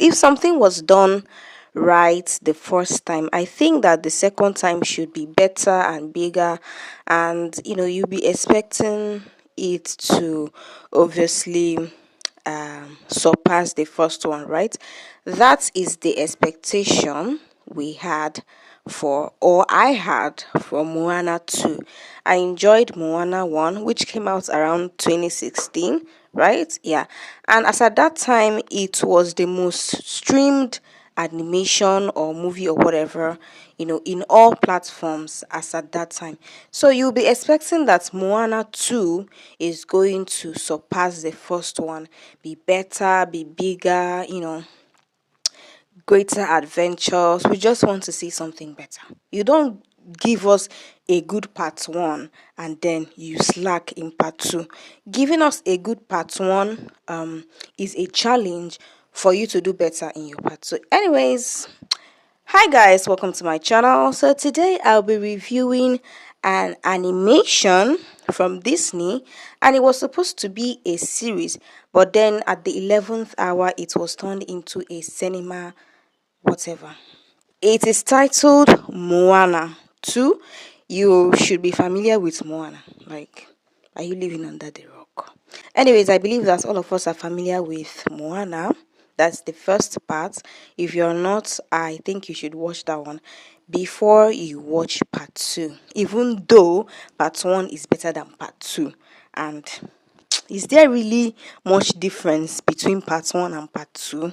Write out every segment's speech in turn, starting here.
if something was done right the first time, I think that the second time should be better and bigger, and you'll be expecting it to obviously surpass the first one, right? That is the expectation we had for, or I had for Moana 2. I enjoyed Moana 1, which came out around 2016, right? Yeah. And as at that time, it was the most streamed animation or movie or whatever, in all platforms as at that time. So you'll be expecting that Moana 2 is going to surpass the first one, be better, be bigger, greater adventures. We just want to see something better. You don't give us a good part one and then you slack in part two. Giving us a good part one is a challenge for you to do better in your part two. Anyways, hi guys, welcome to my channel. So today I'll be reviewing an animation from Disney, and it was supposed to be a series, but then at the 11th hour it was turned into a cinema whatever. It is titled Moana 2. You should be familiar with Moana. Like, are you living under the rock? Anyways, I believe that all of us are familiar with Moana. That's the first part. If you're not, I think you should watch that one before you watch part 2. Even though part 1 is better than part 2. And is there really much difference between part 1 and part 2?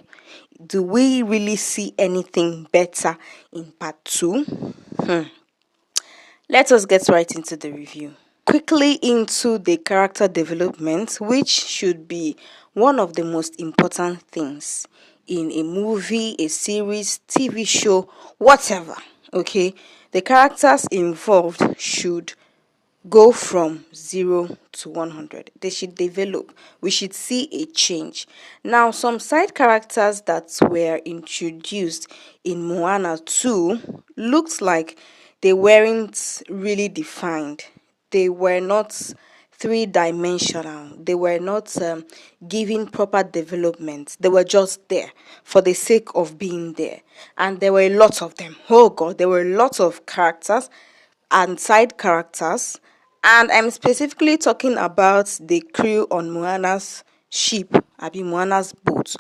Do we really see anything better in part 2? Let us get right into the review. Quickly into the character development, which should be one of the most important things in a movie, a series, TV show, whatever. Okay, the characters involved should go from 0 to 100. They should develop. We should see a change. Now, some side characters that were introduced in Moana 2 looks like they weren't really defined. They were not three-dimensional. They were not given proper development. They were just there for the sake of being there, and there were a lot of them. Oh god, there were a lot of characters and side characters, and I'm specifically talking about the crew on Moana's ship, Moana's boat.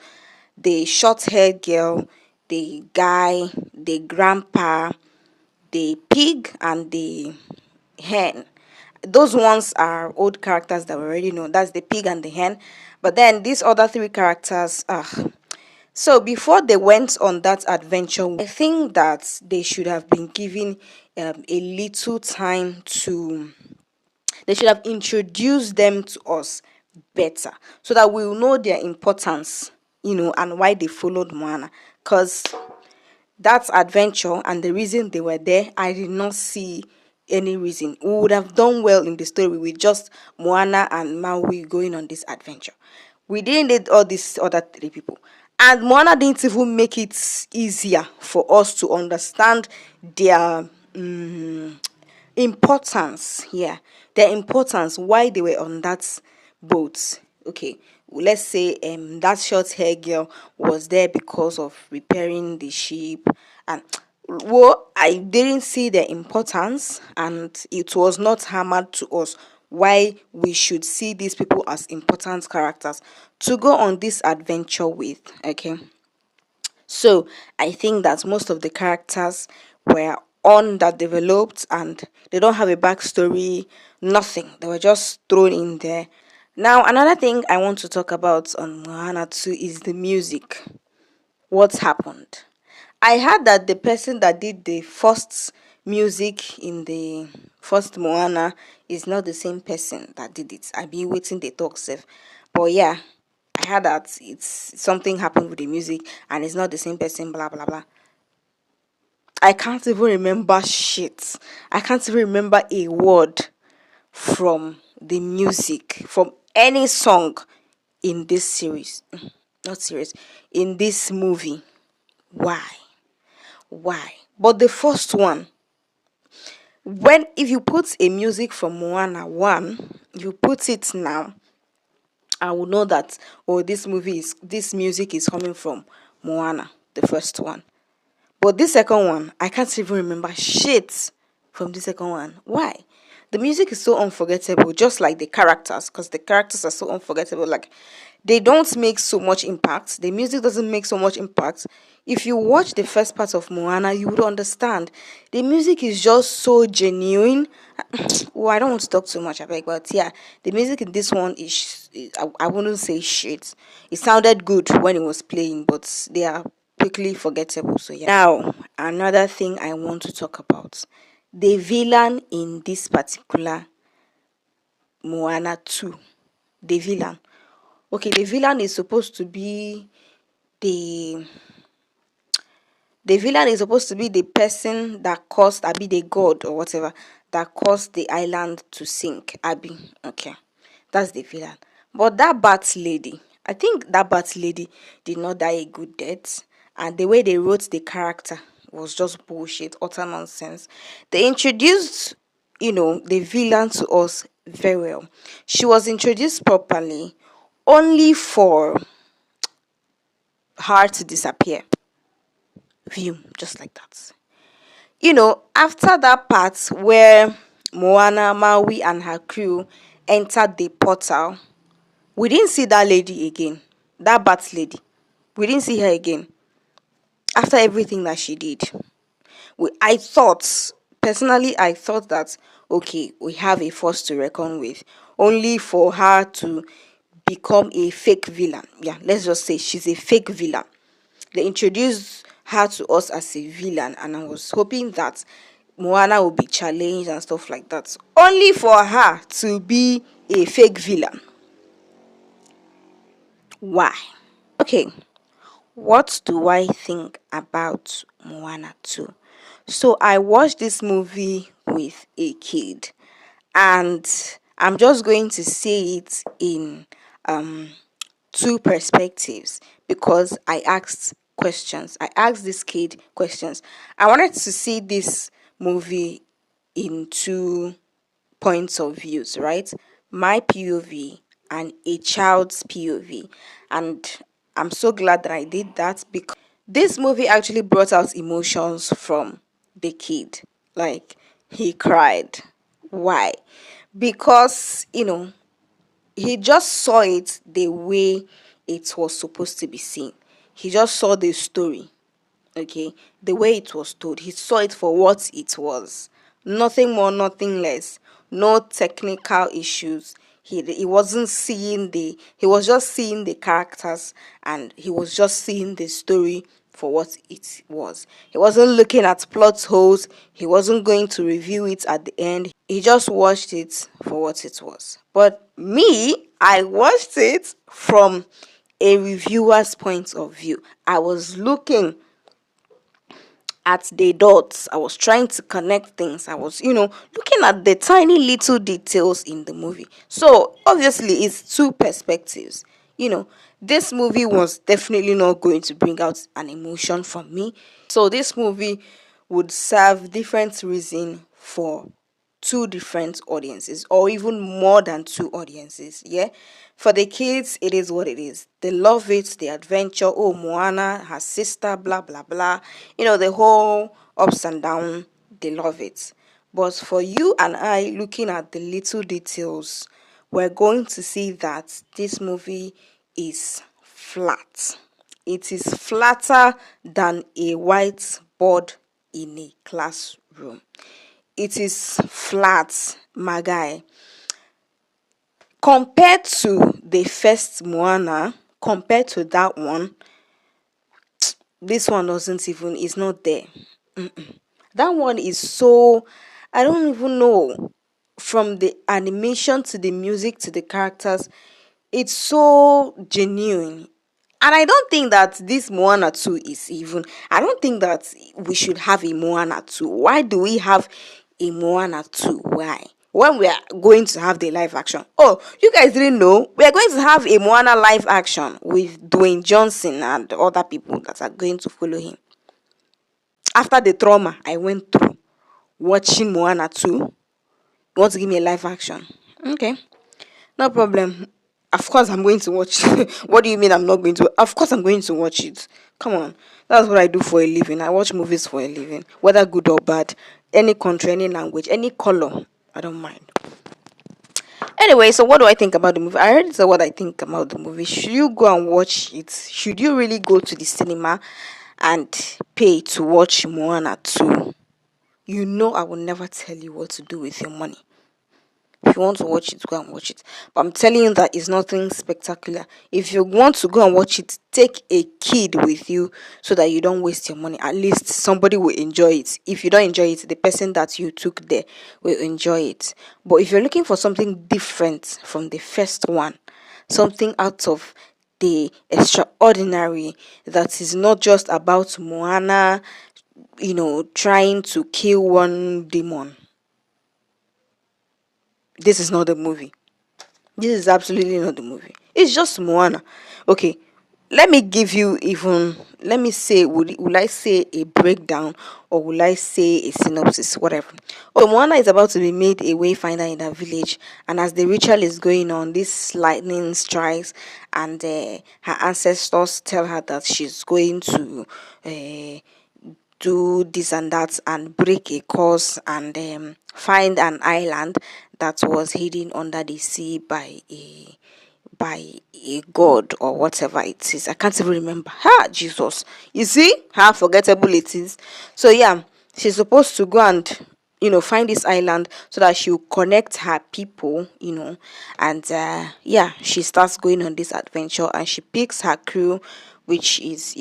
The short-haired girl, the guy, the grandpa, the pig, and the hen. Those ones are old characters that we already know. That's the pig and the hen. But then these other three characters, so before they went on that adventure, I think that they should have been given a little time to. They should have introduced them to us better so that we'll know their importance, and why they followed Moana. Because that adventure and the reason they were there, I did not see any reason. We would have done well in the story with just Moana and Maui going on this adventure. We didn't need all these other three people. And Moana didn't even make it easier for us to understand their importance. Yeah, their importance, why they were on that boat. Okay, let's say that short hair girl was there because of repairing the ship, and well, I didn't see their importance, and it was not hammered to us why we should see these people as important characters to go on this adventure with. Okay, so I think that most of the characters were underdeveloped and they don't have a backstory, nothing. They were just thrown in there. Now, another thing I want to talk about on Moana 2 is the music. What happened? I heard that the person that did the first music in the first Moana is not the same person that did it. I be waiting the talk safe. But yeah, I heard that it's something happened with the music and it's not the same person, blah blah blah. I can't even remember shit. I can't even remember a word from the music, from any song in this series. Not series, in this movie. Why? Why? But the first one, when if you put a music from Moana 1, you put it now, I will know that this music is coming from Moana, the first one. But this second one, I can't even remember shit from the second one. Why? The music is so unforgettable, just like the characters, because the characters are so unforgettable. Like, they don't make so much impact. The music doesn't make so much impact. If you watch the first part of Moana, you would understand. The music is just so genuine. Well, I don't want to talk too much, I beg, but yeah, the music in this one I wouldn't say shit. It sounded good when it was playing, but they are quickly forgettable. So yeah. Now, another thing I want to talk about, the villain in this particular Moana 2. The villain. Okay, the villain is supposed to be the the villain is supposed to be the person that caused Abby, the god or whatever, that caused the island to sink. Abby. Okay. That's the villain. But that bat lady, I think that bat lady did not die a good death. And the way they wrote the character was just bullshit, utter nonsense. They introduced, the villain to us very well. She was introduced properly only for her to disappear. View, just like that. After that part where Moana, Maui, and her crew entered the portal, we didn't see that lady again. That bat lady. We didn't see her again. After everything that she did. I thought, personally, I thought that, okay, we have a force to reckon with. Only for her to become a fake villain. Yeah, let's just say she's a fake villain. They introduced her to us as a villain, and I was hoping that Moana would be challenged and stuff like that. Only for her to be a fake villain. Why? Okay, what do I think about Moana 2? So I watched this movie with a kid, and I'm just going to say it in two perspectives because I asked questions. I asked this kid questions. I wanted to see this movie in two points of views, right? My POV and a child's POV. And I'm so glad that I did that because this movie actually brought out emotions from the kid. Like, he cried. Why? Because, he just saw it the way it was supposed to be seen. He just saw the story, okay, the way it was told. He saw it for what it was, nothing more, nothing less. No technical issues. He wasn't seeing he was just seeing the characters, and he was just seeing the story for what it was. He wasn't looking at plot holes. He wasn't going to review it at the end. He just watched it for what it was. But me, I watched it from a reviewer's point of view. I was looking at the dots. I was trying to connect things. I was, looking at the tiny little details in the movie. So obviously it's two perspectives. This movie was definitely not going to bring out an emotion from me. So this movie would serve different reason for two different audiences, or even more than two audiences. Yeah, for the kids it is what it is. They love it, the adventure. Oh, Moana, her sister, blah blah blah, the whole ups and down. They love it. But for you and I, looking at the little details, we're going to see that this movie is flat. It is flatter than a whiteboard in a classroom. It is flat, my guy. Compared to the first Moana, compared to that one, this one doesn't even, it's not there. That one is so, I don't even know, from the animation to the music to the characters, it's so genuine. And I don't think that this Moana 2 is even, I don't think that we should have a Moana 2. Why do we have a Moana 2? Why? When we are going to have the live action. Oh, you guys didn't know? We are going to have a Moana live action with Dwayne Johnson and other people that are going to follow him. After the trauma I went through watching Moana 2, you want to give me a live action? Okay, no problem. Of course, I'm going to watch. What do you mean I'm not going to? Of course, I'm going to watch it. Come on, that's what I do for a living. I watch movies for a living, whether good or bad, any country, any language, any color. I don't mind. Anyway, so what do I think about the movie? I already said what I think about the movie. Should you go and watch it? Should you really go to the cinema and pay to watch Moana 2? You know I will never tell you what to do with your money. If you want to watch it, go and watch it. But I'm telling you that it's nothing spectacular. If you want to go and watch it, take a kid with you so that you don't waste your money. At least somebody will enjoy it. If you don't enjoy it, the person that you took there will enjoy it. But if you're looking for something different from the first one, something out of the extraordinary, that is not just about Moana, trying to kill one demon, this is not the movie. This is absolutely not the movie. It's just Moana. Okay, let me give you even. Let me say, will I say a breakdown or will I say a synopsis? Whatever. So Moana is about to be made a wayfinder in a village, and as the ritual is going on, this lightning strikes, and her ancestors tell her that she's going to uh, do this and that and break a course and find an island that was hidden under the sea by a god or whatever it is. I can't even remember. Jesus. You see how forgettable it is. So yeah, she's supposed to go and find this island so that she'll connect her people, and yeah, she starts going on this adventure and she picks her crew, which is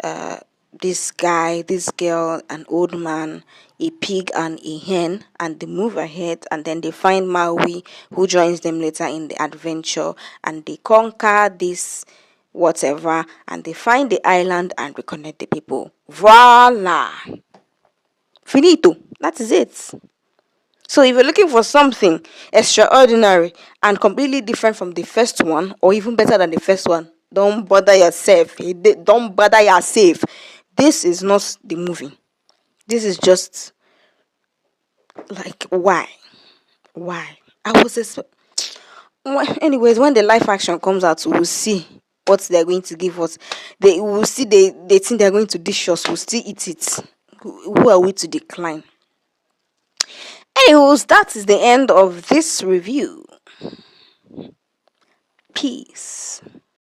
uh this guy, this girl, an old man, a pig, and a hen, and they move ahead. And then they find Maui, who joins them later in the adventure, and they conquer this whatever, and they find the island and reconnect the people. Voila! Finito. That is it. So if you're looking for something extraordinary and completely different from the first one, or even better than the first one, don't bother yourself. Don't bother yourself. This is not the movie. This is just like why? Why? I was anyways, when the live action comes out, we'll see what they're going to give us. They will see they think they're going to dish us, we'll still eat it. Who are we to decline? Anyways, that is the end of this review. Peace.